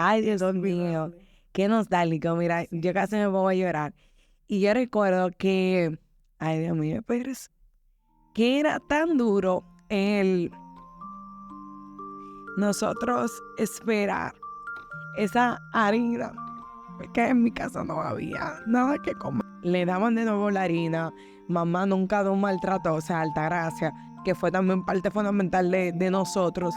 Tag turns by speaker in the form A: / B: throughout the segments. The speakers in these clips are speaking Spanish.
A: Ay, Dios mío,
B: Inolvidable.
A: qué nostálgico. Mira, yo casi me pongo a llorar. Y yo recuerdo que, ay, Dios mío, pero es que era tan duro el nosotros esperar esa harina, porque en mi casa no había nada que comer. Le daban de nuevo la harina, mamá nunca dio un maltrato, o sea, Altagracia, que fue también parte fundamental de nosotros.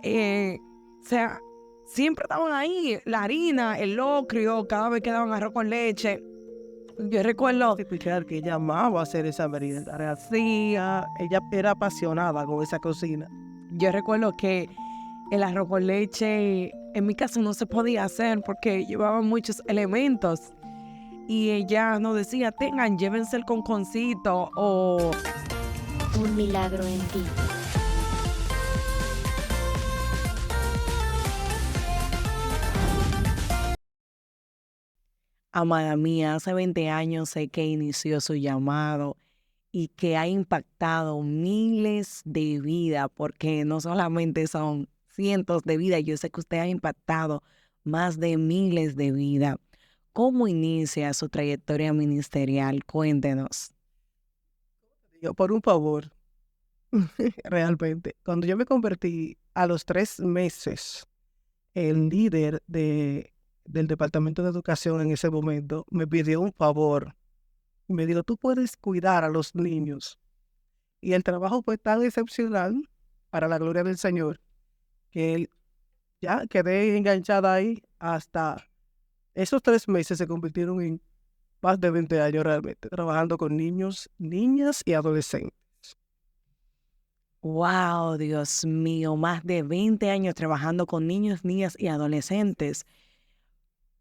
A: Eh, o sea, siempre estaban ahí, la harina, el locrio, cada vez que daban arroz con leche. Yo recuerdo,
B: Escuchar que ella amaba hacer esa merienda. Hacía, ella era apasionada con esa cocina.
A: yo recuerdo que el arroz con leche en mi casa no se podía hacer porque llevaba muchos elementos. Y ella nos decía, tengan, llévense el conconcito o
C: Un milagro en ti.
A: amada mía, hace 20 años sé que inició su llamado y que ha impactado miles de vidas, porque no solamente son cientos de vidas, yo sé que usted ha impactado más de miles de vidas. ¿Cómo inicia su trayectoria ministerial? Cuéntenos.
B: Yo, por un favor, realmente. Cuando yo me convertí a los 3 meses, el líder del Departamento de Educación en ese momento me pidió un favor. Me dijo, tú puedes cuidar a los niños. Y el trabajo fue tan excepcional, para la gloria del Señor, que ya quedé enganchada ahí hasta esos 3 meses se convirtieron en más de 20 años realmente, trabajando con niños, niñas y adolescentes.
A: Wow, Dios mío, más de 20 años trabajando con niños, niñas y adolescentes.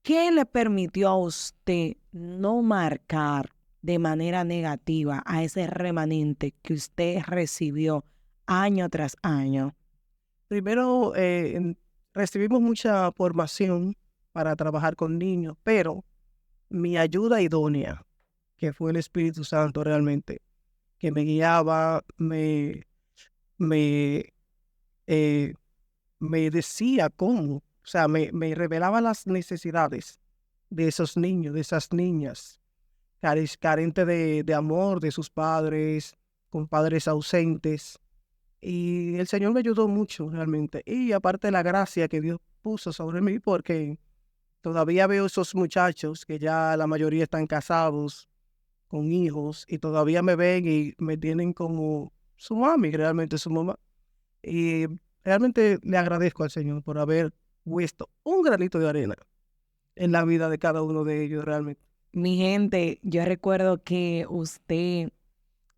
A: ¿Qué le permitió a usted no marcar de manera negativa a ese remanente que usted recibió año tras año?
B: Primero, recibimos mucha formación para trabajar con niños, pero mi ayuda idónea, que fue el Espíritu Santo realmente, que me guiaba, me, eh, me decía cómo, o sea, me revelaba las necesidades de esos niños, de esas niñas, carentes de amor de sus padres, con padres ausentes. Y el Señor me ayudó mucho realmente. Y aparte la gracia que Dios puso sobre mí, porque todavía veo esos muchachos que ya la mayoría están casados, con hijos, y todavía me ven y me tienen como su mami, realmente su mamá. Y realmente le agradezco al Señor por haber puesto un granito de arena en la vida de cada uno de ellos realmente.
A: Mi gente, yo recuerdo que usted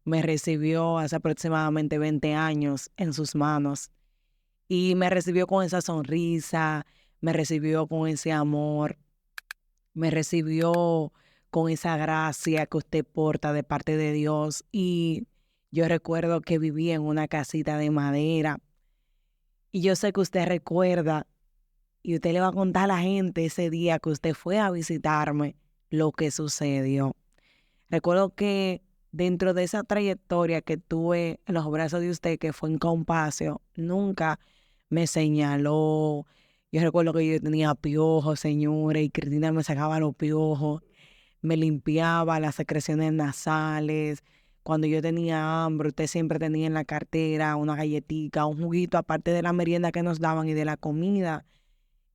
A: me recibió hace aproximadamente 20 años en sus manos y me recibió con esa sonrisa, me recibió con ese amor, me recibió con esa gracia que usted porta de parte de Dios. Y yo recuerdo que vivía en una casita de madera y yo sé que usted recuerda y usted le va a contar a la gente ese día que usted fue a visitarme lo que sucedió. Recuerdo que dentro de esa trayectoria que tuve en los brazos de usted, que fue en Compasio, nunca me señaló. Yo recuerdo que yo tenía piojos, señores, y Cristina me sacaba los piojos, me limpiaba las secreciones nasales. Cuando yo tenía hambre, usted siempre tenía en la cartera una galletita, un juguito, aparte de la merienda que nos daban y de la comida.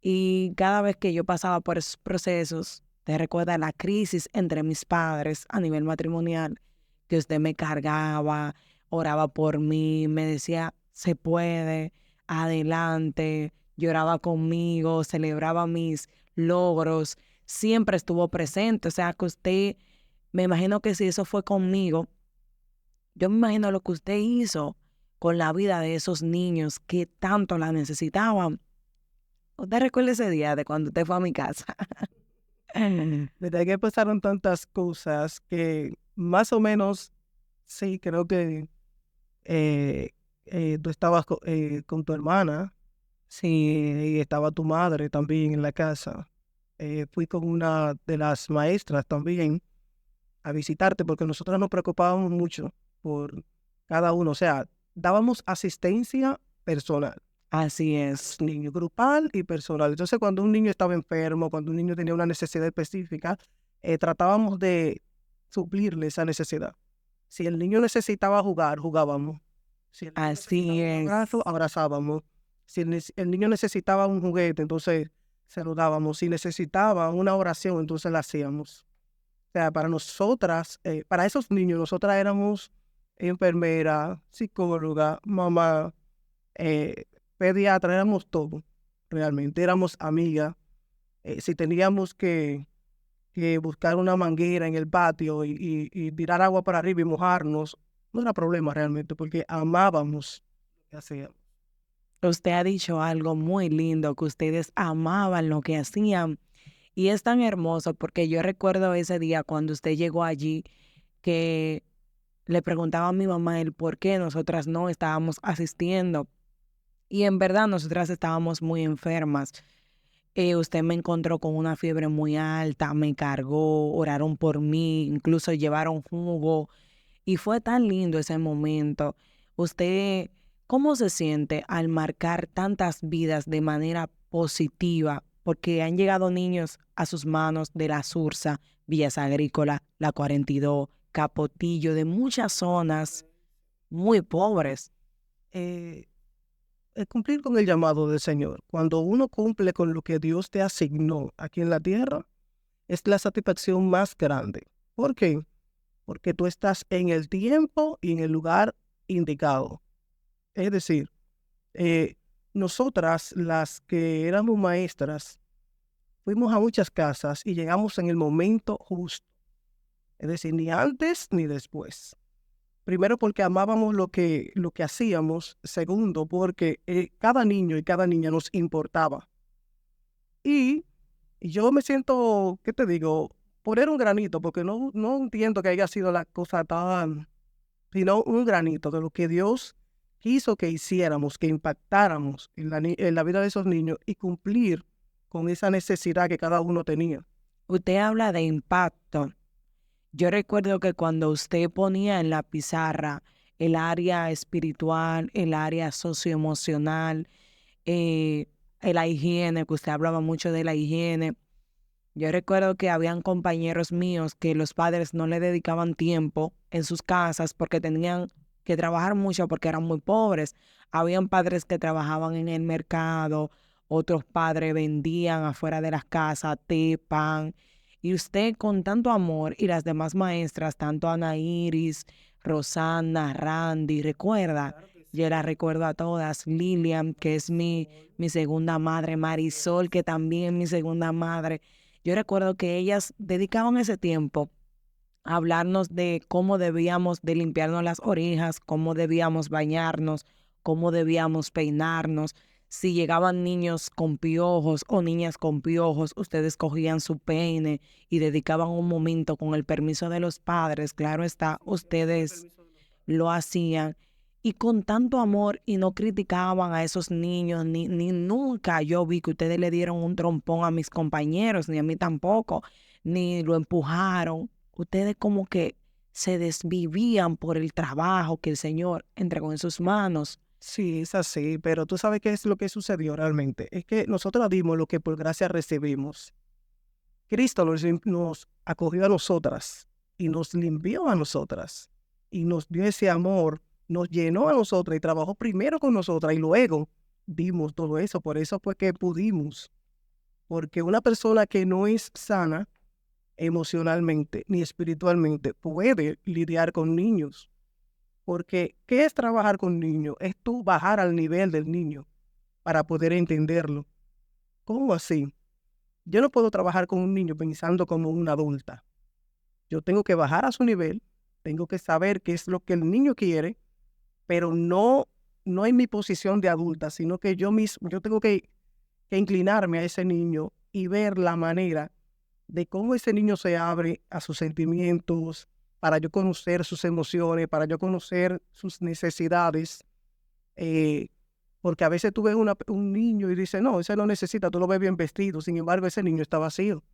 A: Y cada vez que yo pasaba por esos procesos, te recuerda la crisis entre mis padres a nivel matrimonial, que usted me cargaba, oraba por mí, me decía, se puede, adelante, lloraba conmigo, celebraba mis logros, siempre estuvo presente. O sea, que usted, me imagino que si eso fue conmigo, yo me imagino lo que usted hizo con la vida de esos niños que tanto la necesitaban. ¿Usted recuerda ese día de cuando usted fue a mi casa?
B: Desde que pasaron tantas cosas que más o menos, sí, creo que eh, tú estabas con tu hermana, sí, y estaba tu madre también en la casa. Fui con una de las maestras también a visitarte porque nosotros nos preocupábamos mucho por cada uno, o sea, dábamos asistencia personal.
A: Así es.
B: Niños, grupal y personal. Entonces, cuando un niño estaba enfermo, cuando un niño tenía una necesidad específica, tratábamos de suplirle esa necesidad. Si el niño necesitaba jugar, jugábamos. Si el niño
A: Así
B: necesitaba un
A: es.
B: abrazo, abrazábamos. Si el niño necesitaba un juguete, entonces se lo dábamos. Si necesitaba una oración, entonces la hacíamos. O sea, para nosotras, para esos niños, nosotras éramos enfermera, psicóloga, mamá, eh, pediatra, éramos todo. Realmente éramos amigas. Si teníamos que buscar una manguera en el patio y tirar agua para arriba y mojarnos, no era problema realmente, porque amábamos lo que hacíamos.
A: Usted ha dicho algo muy lindo, que ustedes amaban lo que hacían. Y es tan hermoso porque yo recuerdo ese día cuando usted llegó allí que le preguntaba a mi mamá el por qué nosotras no estábamos asistiendo. Y en verdad nosotras estábamos muy enfermas. Usted me encontró con una fiebre muy alta, me cargó, oraron por mí, incluso llevaron jugo. Y fue tan lindo ese momento. Usted, ¿cómo se siente al marcar tantas vidas de manera positiva? Porque han llegado niños a sus manos de la Sursa, Villas Agrícolas, la 42, Capotillo, de muchas zonas muy pobres.
B: Eh, Cumplir con el llamado del Señor. Cuando uno cumple con lo que Dios te asignó aquí en la tierra, es la satisfacción más grande. ¿Por qué? Porque tú estás en el tiempo y en el lugar indicado. Es decir, eh, nosotras, las que éramos maestras, fuimos a muchas casas y llegamos en el momento justo. Es decir, ni antes ni después. Primero, porque amábamos lo que hacíamos. Segundo, porque cada niño y cada niña nos importaba. Y yo me siento, ¿qué te digo? Poner un granito, porque no entiendo que haya sido la cosa tan, sino un granito de lo que Dios quiso que hiciéramos, que impactáramos en la vida de esos niños y cumplir con esa necesidad que cada uno tenía.
A: Usted habla de impacto. Yo recuerdo que cuando usted ponía en la pizarra el área espiritual, el área socioemocional, eh, la higiene, que usted hablaba mucho de la higiene. Yo recuerdo que habían compañeros míos que los padres no le dedicaban tiempo en sus casas porque tenían que trabajar mucho porque eran muy pobres. Habían padres que trabajaban en el mercado, otros padres vendían afuera de las casas té, pan. Y usted con tanto amor y las demás maestras, tanto Ana Iris, Rosana, Randy, recuerda, yo las recuerdo a todas, Lilian, que es mi segunda madre, Marisol, que también es mi segunda madre. Yo recuerdo que ellas dedicaban ese tiempo a hablarnos de cómo debíamos de limpiarnos las orejas, cómo debíamos bañarnos, cómo debíamos peinarnos. Si llegaban niños con piojos o niñas con piojos, ustedes cogían su peine y dedicaban un momento con el permiso de los padres, claro está, ustedes lo hacían y con tanto amor y no criticaban a esos niños, ni nunca yo vi que ustedes le dieron un trompón a mis compañeros, ni a mí tampoco, ni lo empujaron. Ustedes como que se desvivían por el trabajo que el Señor entregó en sus manos.
B: Sí, es así, pero tú sabes qué es lo que sucedió realmente. Es que nosotros dimos lo que por gracia recibimos. Cristo nos acogió a nosotras y nos limpió a nosotras y nos dio ese amor, nos llenó a nosotras y trabajó primero con nosotras y luego dimos todo eso. Por eso fue que pudimos. Porque una persona que no es sana emocionalmente ni espiritualmente puede lidiar con niños. Porque, ¿qué es trabajar con niños? Es tú bajar al nivel del niño para poder entenderlo. ¿Cómo así? Yo no puedo trabajar con un niño pensando como una adulta. Yo tengo que bajar a su nivel, tengo que saber qué es lo que el niño quiere, pero no en mi posición de adulta, sino que yo mismo, yo tengo que inclinarme a ese niño y ver la manera de cómo ese niño se abre a sus sentimientos, para yo conocer sus emociones, para yo conocer sus necesidades. eh, Porque a veces tú ves un niño y dices, no, ese no necesita, tú lo ves bien vestido, sin embargo ese niño está vacío,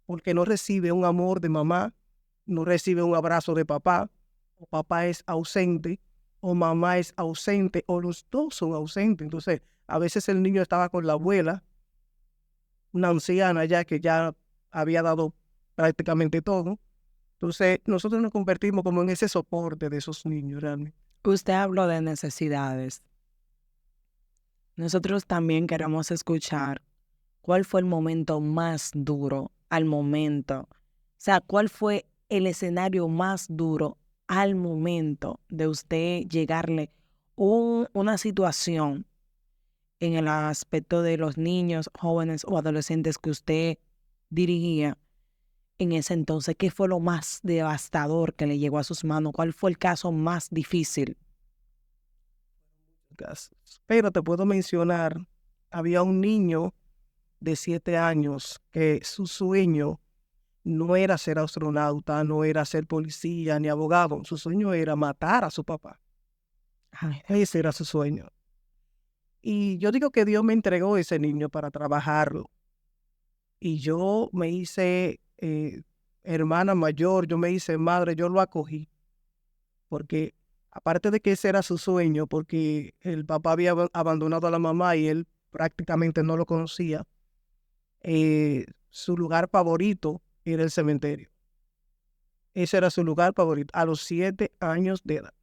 B: porque no recibe un amor de mamá, no recibe un abrazo de papá, o papá es ausente, o mamá es ausente, o los dos son ausentes. Entonces, A veces el niño estaba con la abuela, una anciana ya que ya había dado prácticamente todo. Entonces, nosotros nos convertimos como en ese soporte de esos niños realmente.
A: Usted habló de necesidades. Nosotros también queremos escuchar cuál fue el momento más duro al momento. O sea, cuál fue el escenario más duro al momento de usted llegarle una situación en el aspecto de los niños, jóvenes o adolescentes que usted dirigía en ese entonces. ¿Qué fue lo más devastador que le llegó a sus manos? ¿Cuál fue el caso más difícil?
B: Casos. Pero te puedo mencionar, había un niño de 7 años que su sueño no era ser astronauta, no era ser policía ni abogado. Su sueño era matar a su papá.
A: Ay,
B: Ese era su sueño. Y yo digo que Dios me entregó ese niño para trabajarlo. Y yo me hice hermana mayor, yo me hice madre, yo lo acogí. Porque aparte de que ese era su sueño, porque el papá había abandonado a la mamá y él prácticamente no lo conocía, su lugar favorito era el cementerio. Ese era su lugar favorito a los 7 años de edad.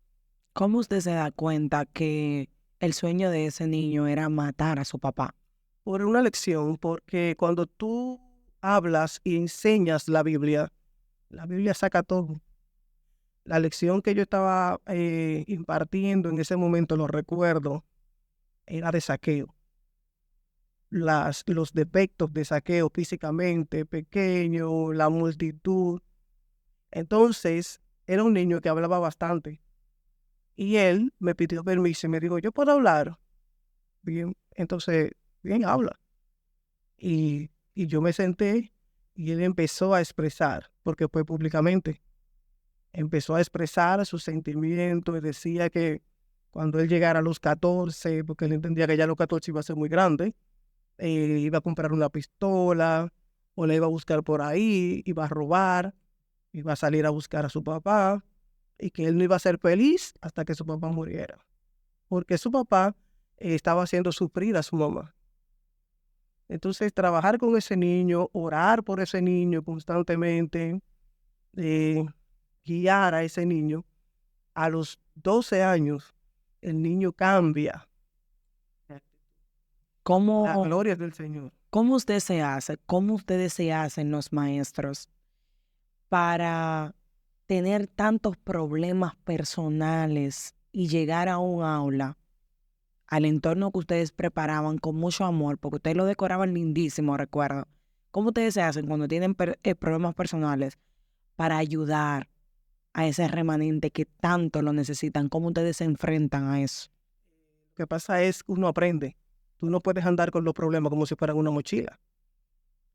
A: ¿cómo usted se da cuenta que el sueño de ese niño era matar a su papá?
B: Por una lección, porque cuando tú hablas y enseñas la Biblia saca todo. La lección que yo estaba impartiendo en ese momento, lo recuerdo, era de Zaqueo. Los defectos de Zaqueo físicamente, pequeño, la multitud. Entonces, era un niño que hablaba bastante. Y él me pidió permiso y me dijo, ¿yo puedo hablar? Bien, entonces, bien, habla. Y yo me senté y él empezó a expresar, porque fue públicamente. Empezó a expresar sus sentimientos y decía que cuando él llegara a los 14, porque él entendía que ya a los 14 iba a ser muy grande, iba a comprar una pistola o la iba a buscar por ahí, iba a robar, iba a salir a buscar a su papá y que él no iba a ser feliz hasta que su papá muriera, porque su papá estaba haciendo sufrir a su mamá. Entonces, trabajar con ese niño, orar por ese niño constantemente, eh, guiar a ese niño, a los 12 años, el niño cambia. La
A: ¿Cómo,
B: gloria es del Señor.
A: cómo usted se hace? ¿Cómo ustedes se hacen los maestros para tener tantos problemas personales y llegar a un aula, al entorno que ustedes preparaban con mucho amor, porque ustedes lo decoraban lindísimo, recuerdo? ¿Cómo ustedes se hacen cuando tienen problemas personales para ayudar a ese remanente que tanto lo necesitan? ¿Cómo ustedes se enfrentan a eso?
B: Lo que pasa es que uno aprende. Tú no puedes andar con los problemas como si fueran una mochila.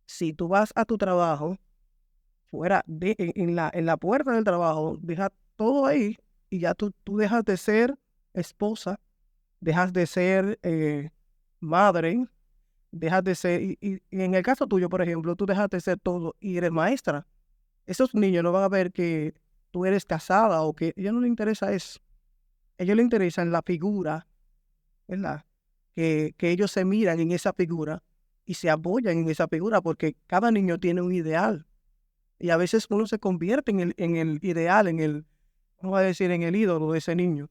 B: Si tú vas a tu trabajo, fuera en la puerta del trabajo, deja todo ahí y ya tú dejas de ser esposa, dejas de ser madre, dejas de ser, y en el caso tuyo, por ejemplo, tú dejas de ser todo y eres maestra. Esos niños no van a ver que tú eres casada o que a ellos no les interesa eso. A ellos les interesa la figura, ¿verdad? Que ellos se miran en esa figura y se apoyan en esa figura porque cada niño tiene un ideal. Y a veces uno se convierte en el ideal, vamos a decir, en el ídolo de ese niño.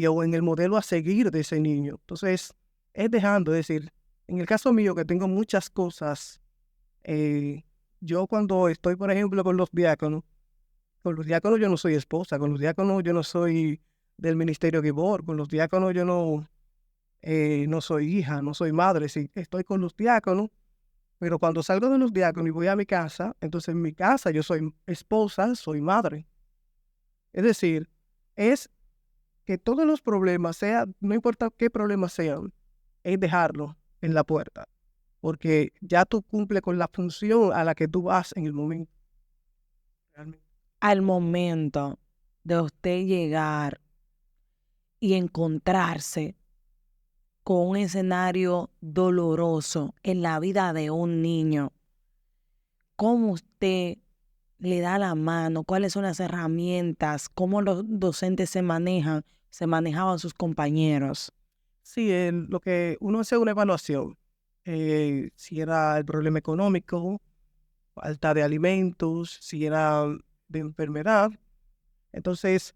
B: O en el modelo a seguir de ese niño. Entonces, es dejando, es decir, en el caso mío que tengo muchas cosas, yo cuando estoy, por ejemplo, con los diáconos yo no soy esposa, con los diáconos yo no soy del ministerio Gibor, con los diáconos yo no soy hija, no soy madre, sí, estoy con los diáconos, pero cuando salgo de los diáconos y voy a mi casa, entonces en mi casa yo soy esposa, soy madre. Es decir, es que todos los problemas, no importa qué problemas sean, es dejarlo en la puerta, porque ya tú cumples con la función a la que tú vas en el momento. Realmente.
A: Al momento de usted llegar y encontrarse con un escenario doloroso en la vida de un niño, ¿cómo usted le da la mano? ¿Cuáles son las herramientas? ¿Cómo los docentes se manejaban sus compañeros?
B: Sí, lo que uno hace una evaluación, si era el problema económico, falta de alimentos, si era de enfermedad. Entonces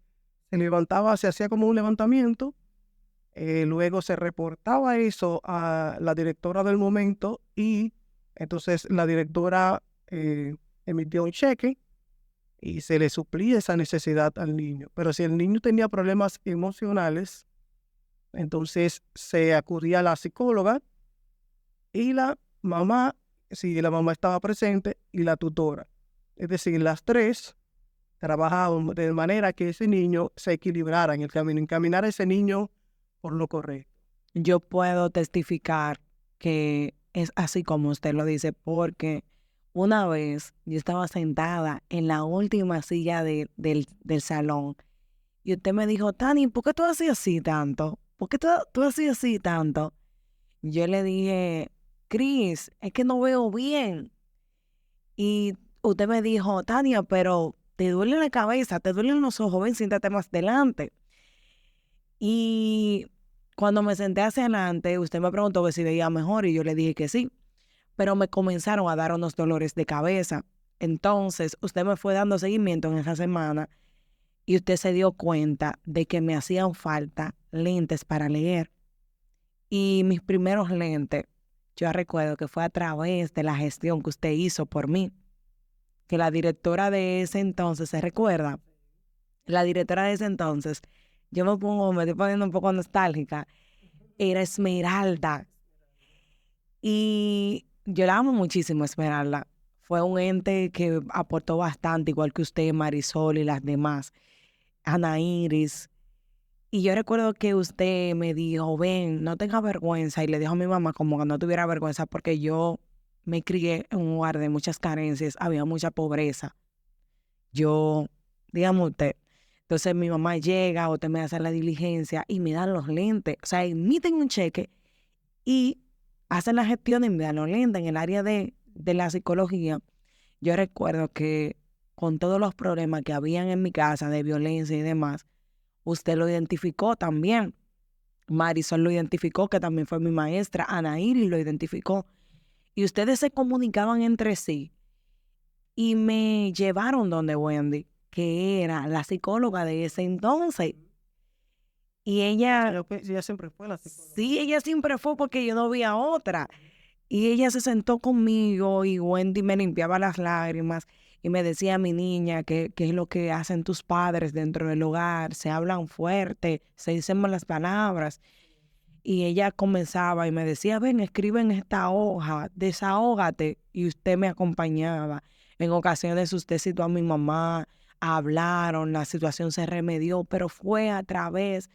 B: se levantaba, se hacía como un levantamiento, luego se reportaba eso a la directora del momento y entonces la directora emitió un cheque y se le suplía esa necesidad al niño. Pero si el niño tenía problemas emocionales, entonces se acudía a la psicóloga y la mamá, si la mamá estaba presente, y la tutora. Es decir, las tres trabajaban de manera que ese niño se equilibrara en el camino, encaminar a ese niño por lo correcto.
A: Yo puedo testificar que es así como usted lo dice, porque una vez yo estaba sentada en la última silla del salón y usted me dijo, Tani, ¿por qué tú hacías así tanto? ¿Por qué tú hacías así tanto? Yo le dije, Cris, es que no veo bien. Y usted me dijo, Tania, pero te duele la cabeza, te duelen los ojos, ven, siéntate más adelante. Y cuando me senté hacia adelante, usted me preguntó que si veía mejor y yo le dije que sí, pero me comenzaron a dar unos dolores de cabeza. Entonces, usted me fue dando seguimiento en esa semana y usted se dio cuenta de que me hacían falta lentes para leer. Y mis primeros lentes, yo recuerdo que fue a través de la gestión que usted hizo por mí, que la directora de ese entonces, ¿se recuerda? La directora de ese entonces, me estoy poniendo un poco nostálgica, era Esmeralda. Y yo la amo muchísimo, Esmeralda. Fue un ente que aportó bastante, igual que usted, Marisol y las demás, Ana Iris. Y yo recuerdo que usted me dijo, ven, no tenga vergüenza. Y le dijo a mi mamá como que no tuviera vergüenza porque yo me crié en un lugar de muchas carencias, había mucha pobreza. Yo, dígame usted, entonces mi mamá llega, usted me hace la diligencia y me dan los lentes. O sea, emiten un cheque y hacen la gestión y me dan los lentes en el área de la psicología. Yo recuerdo que con todos los problemas que habían en mi casa de violencia y demás, usted lo identificó también. Marisol lo identificó, que también fue mi maestra. Ana Iris lo identificó. Y ustedes se comunicaban entre sí y me llevaron donde Wendy, que era la psicóloga de ese entonces. Y ella,
B: Ella siempre fue la psicóloga.
A: sí, ella siempre fue porque yo no había otra. Y ella se sentó conmigo y Wendy me limpiaba las lágrimas y me decía, mi niña, qué es lo que hacen tus padres dentro del hogar, se hablan fuerte, se dicen malas palabras. Y ella comenzaba y me decía, ven, escribe en esta hoja, desahógate. Y usted me acompañaba. En ocasiones usted citó a mi mamá, hablaron, la situación se remedió, pero fue a través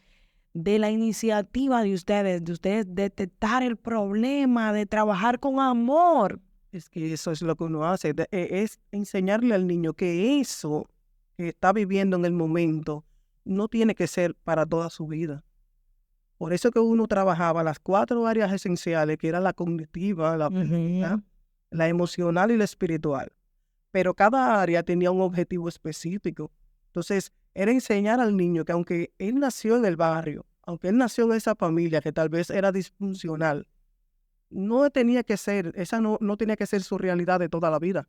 A: de la iniciativa de ustedes detectar el problema, de trabajar con amor.
B: Es que eso es lo que uno hace, es enseñarle al niño que eso que está viviendo en el momento no tiene que ser para toda su vida. Por eso que uno trabajaba las 4 áreas esenciales, que era la cognitiva, la física, la emocional y la espiritual. Pero cada área tenía un objetivo específico. Entonces, era enseñar al niño que aunque él nació en el barrio, aunque él nació en esa familia que tal vez era disfuncional, no tenía que ser, esa no tenía que ser su realidad de toda la vida.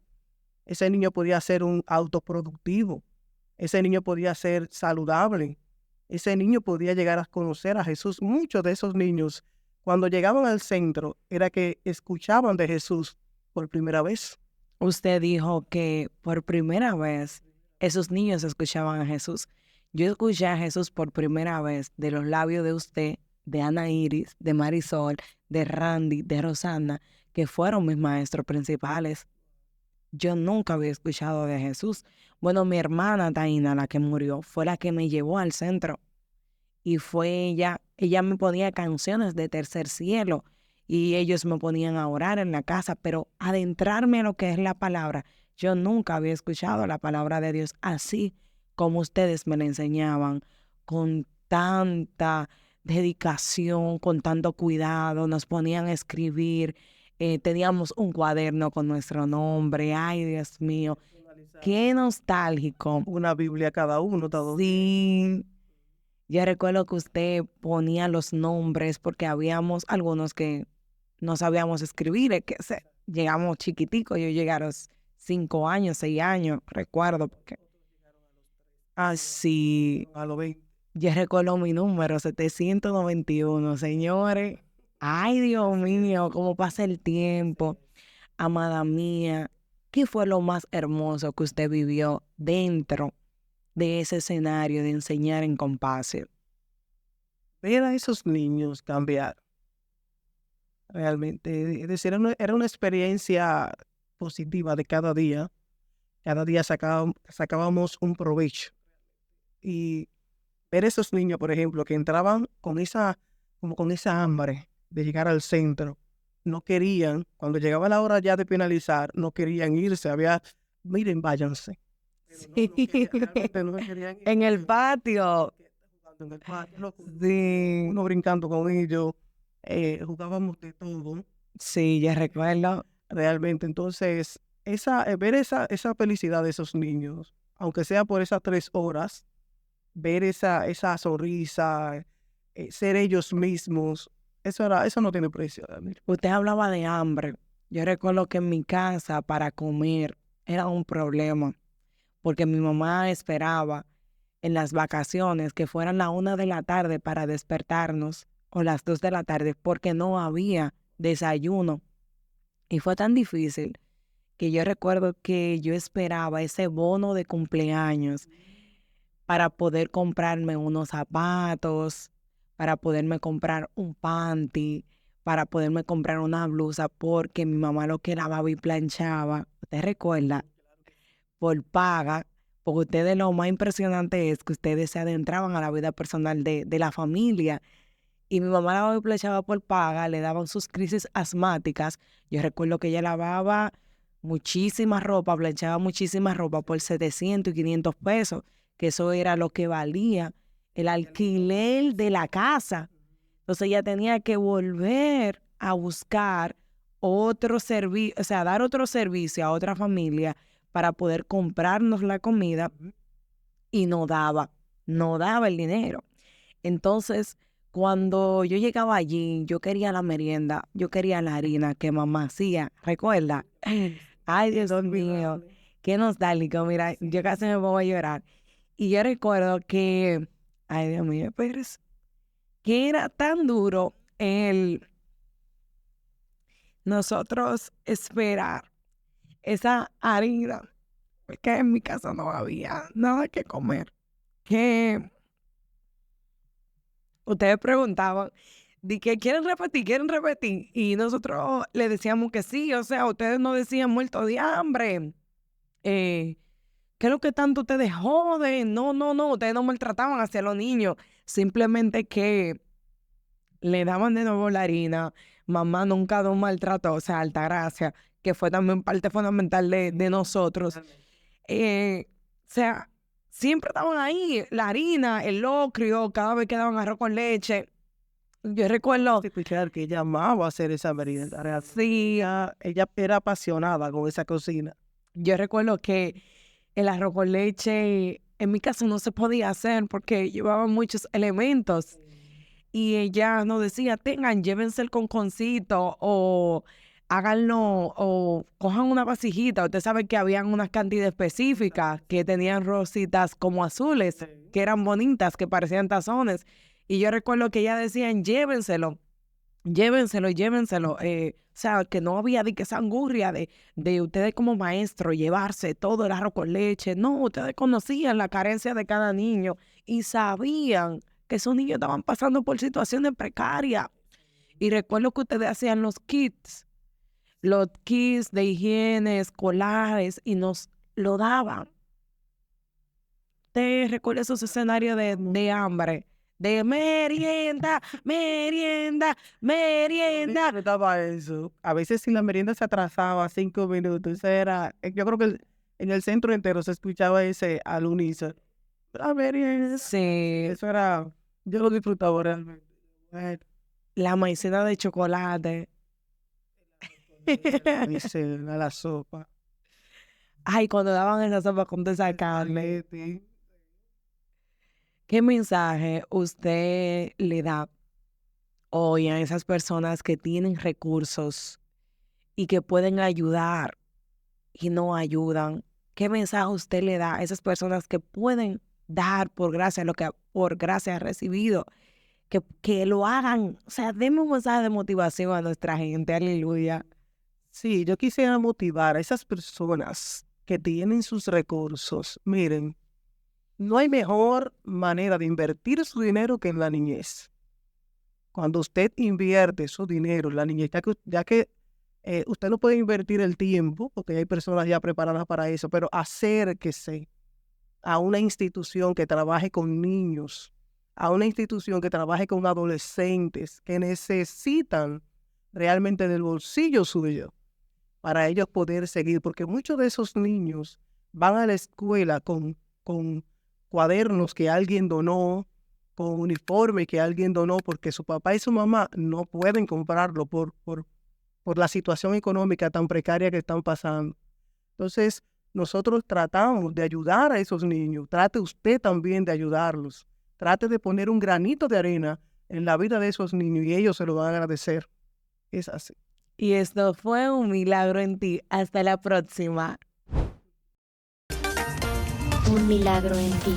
B: Ese niño podía ser un autoproductivo, ese niño podía ser saludable, ese niño podía llegar a conocer a Jesús. Muchos de esos niños, cuando llegaban al centro, era que escuchaban de Jesús por primera vez.
A: Usted dijo que por primera vez esos niños escuchaban a Jesús. Yo escuché a Jesús por primera vez de los labios de usted, de Ana Iris, de Marisol, de Randy, de Rosana, que fueron mis maestros principales. Yo nunca había escuchado de Jesús. Bueno, mi hermana Taina, la que murió, fue la que me llevó al centro. Y fue ella me ponía canciones de Tercer Cielo y ellos me ponían a orar en la casa, pero adentrarme en lo que es la palabra, yo nunca había escuchado la palabra de Dios así como ustedes me la enseñaban, con tanta dedicación, con tanto cuidado, nos ponían a escribir, teníamos un cuaderno con nuestro nombre, ay Dios mío, qué nostálgico.
B: Una Biblia cada uno, todos.
A: Sí. Yo recuerdo que usted ponía los nombres porque habíamos algunos que no sabíamos escribir, llegamos chiquiticos, yo llegué a los 5 años, 6 años, recuerdo, porque así,
B: A los 20.
A: yo recuerdo mi número, 791, señores. Ay, Dios mío, cómo pasa el tiempo. Amada mía, ¿qué fue lo más hermoso que usted vivió dentro de ese escenario de enseñar en Compasión?
B: Ver a esos niños cambiar, realmente. Es decir, era una experiencia positiva de cada día. Cada día sacábamos un provecho. Y ver esos niños, por ejemplo, que entraban como con esa hambre de llegar al centro, no querían, cuando llegaba la hora ya de finalizar, no querían irse. Miren, váyanse. Pero realmente no querían ir.
A: En el patio.
B: Jugando en el patio,
A: Sí,
B: uno brincando con ellos, jugábamos de todo,
A: sí, yo recuerdo.
B: realmente. Entonces, ver esa felicidad de esos niños, aunque sea por esas 3 horas, ver esa sonrisa, ser ellos mismos, eso no tiene precio, realmente.
A: Usted hablaba de hambre. Yo recuerdo que en mi casa para comer era un problema, porque mi mamá esperaba en las vacaciones que fueran la 1 de la tarde para despertarnos o las 2 de la tarde, porque no había desayuno. Y fue tan difícil que yo recuerdo que yo esperaba ese bono de cumpleaños para poder comprarme unos zapatos, para poderme comprar un panty, para poderme comprar una blusa, porque mi mamá lo que lavaba y planchaba, ¿usted recuerda? Por paga, porque ustedes lo más impresionante es que ustedes se adentraban a la vida personal de la familia. Y mi mamá lavaba y planchaba por paga, le daban sus crisis asmáticas. Yo recuerdo que ella lavaba muchísima ropa, planchaba muchísima ropa por 700 y 500 pesos, que eso era lo que valía el alquiler de la casa. Entonces ella tenía que volver a buscar otro servicio, o sea, dar otro servicio a otra familia para poder comprarnos la comida y no daba el dinero. Entonces, cuando yo llegaba allí, yo quería la merienda, yo quería la harina que mamá hacía, ¿recuerda? Ay, Dios mío, qué nostálgico, mira, yo casi me pongo a llorar. Y yo recuerdo que, ay, Dios mío, Pérez, que era tan duro el nosotros esperar esa harina, porque en mi casa no había nada que comer, que ustedes preguntaban, de que quieren repetir, y nosotros le decíamos que sí, o sea, ustedes no decían muerto de hambre, ¿qué es lo que tanto ustedes joden? No, no, no, ustedes no maltrataban hacia los niños, simplemente que le daban de nuevo la harina, mamá nunca dio un maltrato, o sea, Altagracia, que fue también parte fundamental de nosotros, o sea, siempre estaban ahí, la harina, el locrio, cada vez que daban arroz con leche. Yo recuerdo,
B: Escuchar que ella amaba hacer esa merienda, realmente.
A: sí,
B: Ella era apasionada con esa cocina.
A: yo recuerdo que el arroz con leche en mi casa no se podía hacer porque llevaba muchos elementos. Y ella nos decía, llévense el conconcito o háganlo o cojan una vasijita. Usted sabe que habían unas cantidades específicas que tenían rositas como azules, que eran bonitas, que parecían tazones. Y yo recuerdo que ella decían, llévenselo. O sea, que no había de que esa angurria de ustedes como maestros llevarse todo el arroz con leche. No, ustedes conocían la carencia de cada niño y sabían que esos niños estaban pasando por situaciones precarias. Y recuerdo que ustedes hacían los kits de higiene escolares y nos lo daban. ¿Te recuerda esos escenarios de hambre? De merienda.
B: Estaba eso. A veces si la merienda se atrasaba 5 minutos, yo creo que en el centro entero se escuchaba ese al unísono. La merienda.
A: Sí,
B: Eso era, yo lo disfrutaba realmente. Bueno,
A: la maicena de chocolate.
B: la sopa.
A: Ay, cuando daban esa sopa con toda esa carne.
B: Espagueti.
A: ¿Qué mensaje usted le da hoy a esas personas que tienen recursos y que pueden ayudar y no ayudan? ¿Qué mensaje usted le da a esas personas que pueden dar por gracia lo que por gracia ha recibido? Que lo hagan. O sea, deme un mensaje de motivación a nuestra gente. Aleluya.
B: Sí, yo quisiera motivar a esas personas que tienen sus recursos. Miren, no hay mejor manera de invertir su dinero que en la niñez. Cuando usted invierte su dinero en la niñez, ya que usted no puede invertir el tiempo, porque hay personas ya preparadas para eso, pero acérquese a una institución que trabaje con niños, a una institución que trabaje con adolescentes que necesitan realmente del bolsillo suyo para ellos poder seguir, porque muchos de esos niños van a la escuela con cuadernos que alguien donó, con uniforme que alguien donó, porque su papá y su mamá no pueden comprarlo por la situación económica tan precaria que están pasando. Entonces, nosotros tratamos de ayudar a esos niños. Trate usted también de ayudarlos. Trate de poner un granito de arena en la vida de esos niños y ellos se lo van a agradecer. Es así.
A: Y esto fue un milagro en ti. Hasta la próxima.
C: Un milagro en ti.